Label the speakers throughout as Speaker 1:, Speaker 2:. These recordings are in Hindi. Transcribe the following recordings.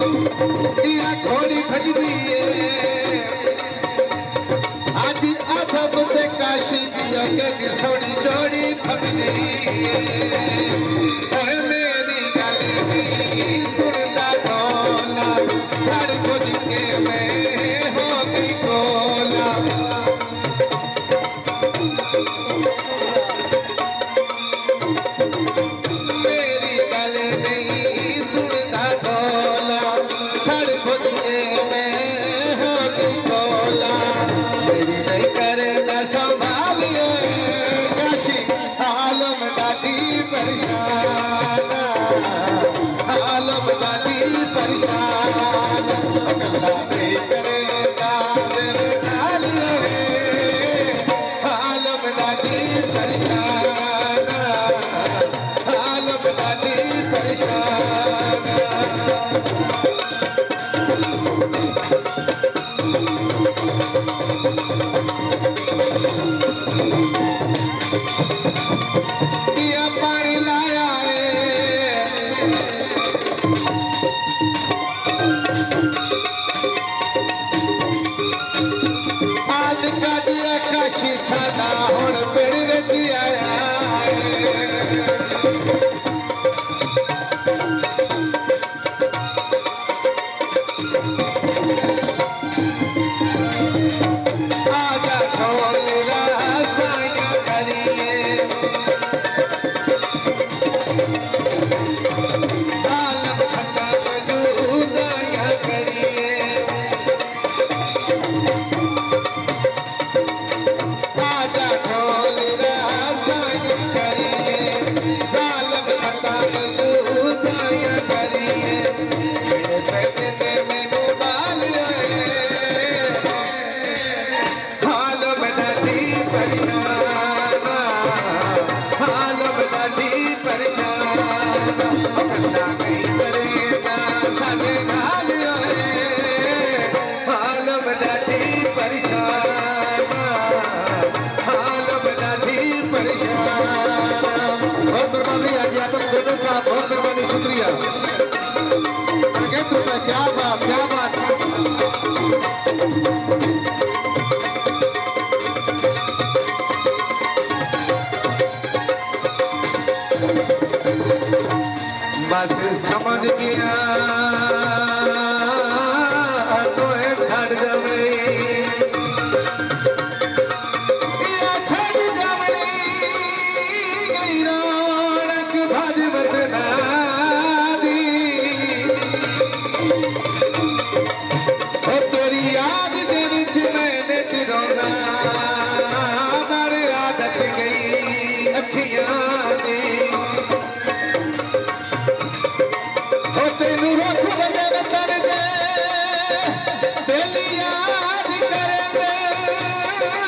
Speaker 1: या घोड़ी भजदी आज अधब ते काशी जिया के सोनी जोड़ी भजदी मेरी गल नहीं सुनता ढोला सड़ बुझ के मैं हो गई कोला मेरी गल नहीं सुनता ढोला सड़ बुझ के मैं हो गई कोला मेरी नहीं करे न संभालिए काशी आलम दादी परेशान आलम दादी परेशान अकल्ला नहीं करे कादर डालिए आलम दादी परेशान आलम दादी परेशान या पानी लाया है आज का दिया काशी सादा हुण पेड़ विच आया है आजा ढोल साया करिए सालम खता मजूदाया करिए आजा ढोल साया करिए सालम खता मजूदाया करिए मेरे बेटे ने मैनू बाल आलम दादी परेशान आलम दादी परेशान अकल्ला नहीं करेगा साडे नाल आलम दादी परेशान आलम दादी परेशान बहुत मेहरबानी हाजी आजम गोदर साहब बहुत मेहरबानी शुक्रिया क्या बात क्या बात बस समझ गया तो है छड़ जमनी या छड़ जमनी गई रौनक भजमत नादी ओ तेरी याद दे विच मैंने तिरोना मारे आदत गई अखियां दी तेनू रख बजे बतर दे दिल याद कर दे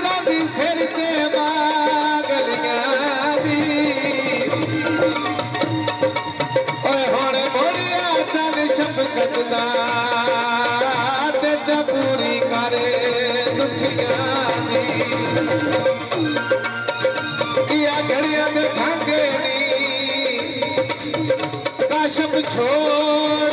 Speaker 1: नदी सिर ते गलियां दी ओए हुण मोड़िया चल छपकत दा ते चपूरी करे दुखियां दी या घड़ियां में भागे नी काशप छोड़